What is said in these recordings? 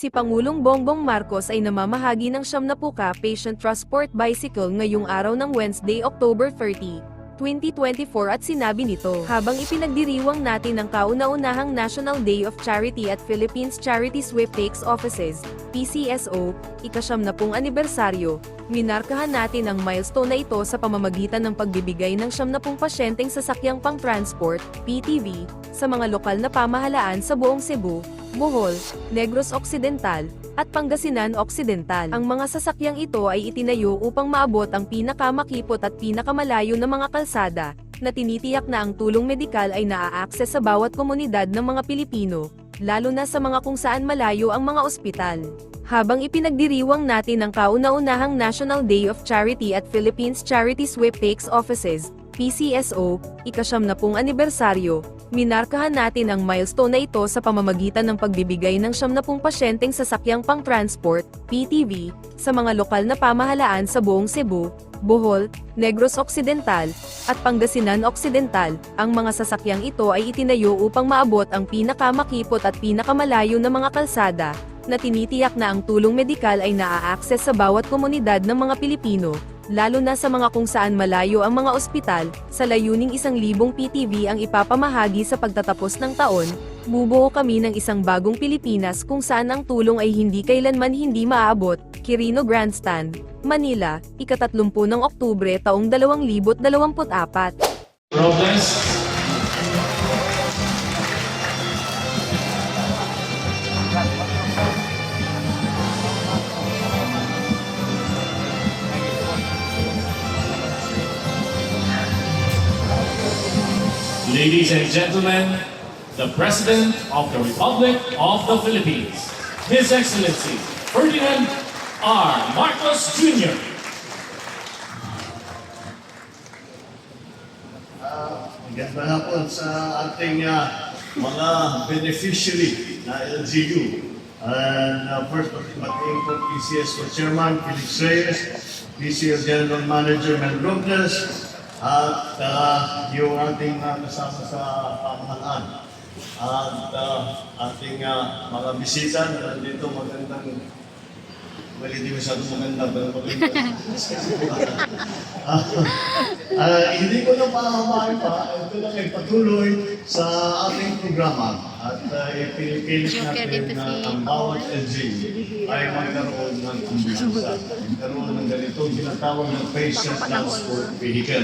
Si Pangulong Bongbong Marcos ay namamahagi ng 70 patient transport bicycle ngayong araw ng Wednesday, October 30, 2024 at sinabi nito, habang ipinagdiriwang natin ang kauna-unahang National Day of Charity at Philippines Charity Sweepstakes Offices, PCSO, ika-70 anibersaryo, minarkahan natin ang milestone na ito sa pamamagitan ng pagbibigay ng 70 pasyenteng sasakyang pang-transport, PTV, sa mga lokal na pamahalaan sa buong Cebu, Bohol, Negros Occidental, at Pangasinan Occidental. Ang mga sasakyang ito ay itinayo upang maabot ang pinakamakipot at pinakamalayo na mga kalsada, na tinitiyak na ang tulong medikal ay naa-access sa bawat komunidad ng mga Pilipino, lalo na sa mga kung saan malayo ang mga ospital. Habang ipinagdiriwang natin ang kauna-unahang National Day of Charity at Philippines Charity Sweepstakes Offices, PCSO, ika-70 anibersaryo, minarkahan natin ang milestone na ito sa pamamagitan ng pagbibigay ng 70 pasyenteng sasakyang pang-transport, PTV, sa mga lokal na pamahalaan sa buong Cebu, Bohol, Negros Occidental, at Pangasinan Occidental. Ang mga sasakyang ito ay itinayo upang maabot ang pinakamakipot at pinakamalayo na mga kalsada, na tinitiyak na ang tulong medikal ay naa-access sa bawat komunidad ng mga Pilipino, lalo na sa mga kung saan malayo ang mga ospital. Sa layuning 1,000 PTV ang ipapamahagi sa pagtatapos ng taon, bubuo kami ng isang bagong Pilipinas kung saan ang tulong ay hindi kailanman hindi maaabot. Quirino Grandstand, Manila, ika-30 ng Oktubre taong 2024. Robles. Ladies and gentlemen, the President of the Republic of the Philippines, His Excellency Ferdinand R. Marcos Jr. Magandang hapon sa ating mga beneficiary na LGU. And first, bating po PCSO Chairman Felix Reyes, PCS General Manager Mel Robles, at yung ating kasama sa pamahalaan. At ating mga bisita na nandito magandang, well, hindi masyadong maganda, pero maganda. Hindi ko na pahamaan pa, ito lang ay patuloy sa ating programa. At ipinipilit natin na ang bawat LG ay magkaroon ng ambulansya. Magkaroon ng ganitong ginatawag ng patient transport vehicle.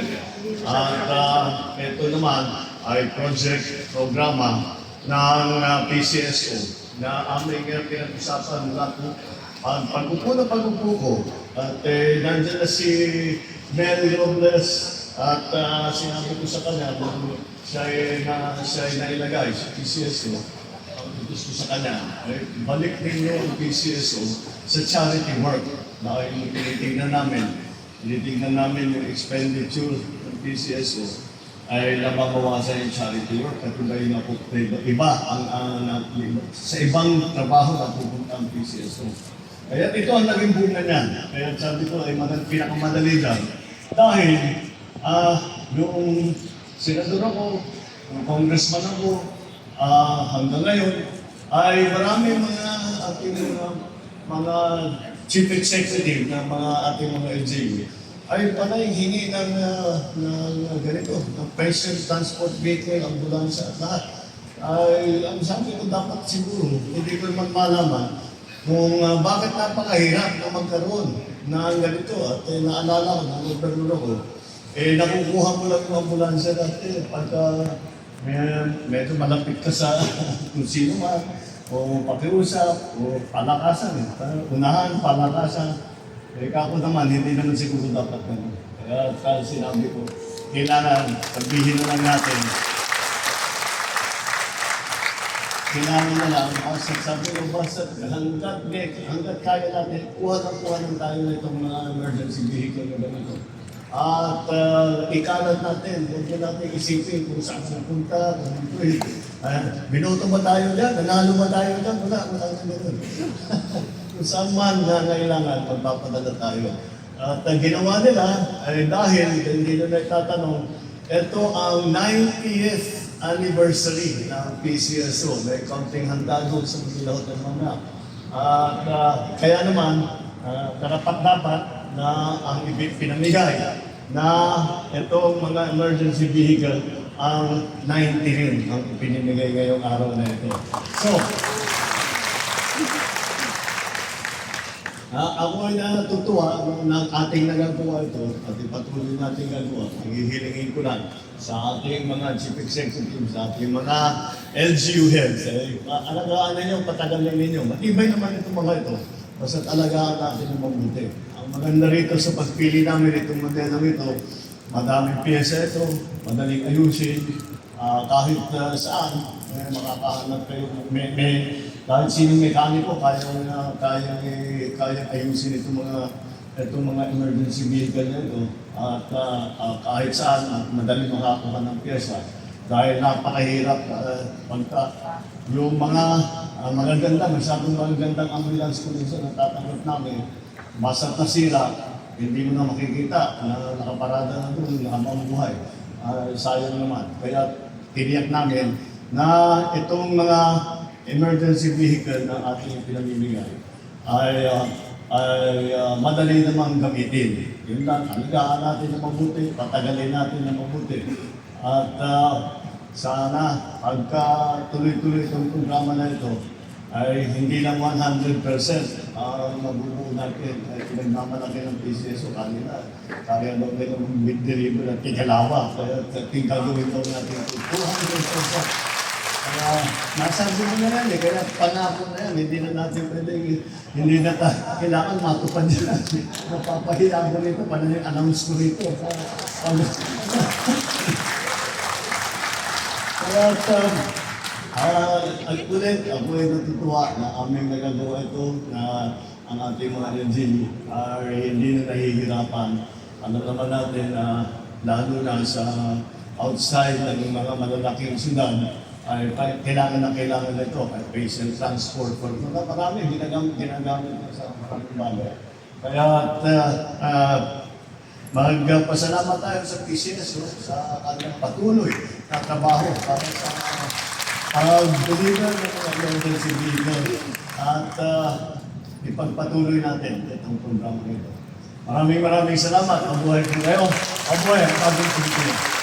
At ito naman ay project programa ng PCSO na aming pinag-usapan mula po ang pag-upo ko. At nandiyan na si Mel Robles at sinabi ko sa kanya siya ay nailagay sa PCSO. Ang gusto ko sa kanya, balik ninyo ang PCSO sa charity work na tinitingnan namin. Tinitingnan namin yung expenditure ng PCSO ay nababawasan yung charity work at iba sa ibang trabaho na pupunta ang PCSO. Kaya ito ang naging bunga niyan. Kaya sabi ko ay pinakamadali lang. Dahil noong senador ako, noong congressman ako, hanggang ngayon, ay marami mga ating mga chief executive ng mga ating mga LGU ay panay hingi ng ganito, ng patient transport vehicle, ambulansya at lahat. Ay, ang sabi ko dapat siguro, hindi ko naman malaman kung bakit napakahirap na magkaroon ng ganito. At naalala ko, nung gobernador ako, nakukuha mo lang yung ambulansya dati pagka medyo malapit ka sa kung sino man, o pakiusap, o palakasan. Unahan, palakasan. Ako naman, hindi naman siguro dapat ganun. Kaya sinabi ko, kailangan, sabihin na lang natin, kailangan na lang, sabi ko, basta hanggat kaya natin, kuha ng tayo na itong mga emergency vehicle na ganito. At ikalat natin, huwag natin isipin kung saan pupunta, binoto ba tayo dyan, nanalo ba tayo dyan, wala na ganun. Kung saan man na kailangan, magpapadala tayo. At ginawa nila, ay dahil, hindi na nagtatanong, ito ang 90th anniversary ng PCSO. May konting handa doon sa Manila Hotel Manga. At kaya naman, karapat-dapat na ang pinamigay na itong mga emergency vehicle ang 90 rin ang pinimigay ngayong araw na ito. So, ako ay natutuwa ng ating nagagawa ito at ipatuloy natin gagawa. Naghihilingin ko lang sa ating mga chief executives, sa ating mga LGU heads. Alagaan ninyo, patagalin ninyo. Matibay naman itong mga ito. Basta't alagaan natin ng mabuti. Ang maganda rito sa pagpili namin itong modelong ito, madaming pyesa ito, madaling ayusin, kahit saan, makakahanap kayo. Kahit sinong mekaniko, kaya ayusin itong mga emergency vehicle na ito. At kahit saan, madaling makakuha ng pyesa. Dahil napakahirap pagka yung mga magaganda, masyadong magagandang ambulance ko din sa natatanggap namin, basta nasira, hindi mo na makikita na nakaparada na doon, nakamamuhay. Sayang naman. Kaya tiniyak namin na itong mga emergency vehicle na ating pinamimigay ay madali namang gamitin. Yun lang, alagaan natin na mabuti, patagalin natin na mabuti. At sana pagka tuloy-tuloy itong programa na ito, ay hindi lang 100% mabubuo natin ay pinagmamalaki ng PCSO kanina. Kaya daw kayo ng mid-deliver at tigalawa. Kaya gagawin daw natin 200%. Kaya nasabi mo na yan kaya pangako na yan, hindi na natin pwede, hindi na kailangan matupad yan. Napapahiya ko rito, paano yung announce ko rito. Kaya ulit, ako ay natutuwa na aming nagagawa ito na ang ating mga LGU ay hindi na nahihirapan. Alam naman natin na lalo na sa outside ng mga malalaking syudad ay kailangan na ito at patient transport for marami ginagamit sa maraming bagay. Kaya magpasalamat tayo sa PCSO sa kanilang patuloy na trabaho para sa pag-deliver ng mga emergency vehicle at ipagpatuloy natin itong programa nito. Maraming salamat. Mabuhay po kayo. Mabuhay ang ating Pilipinas.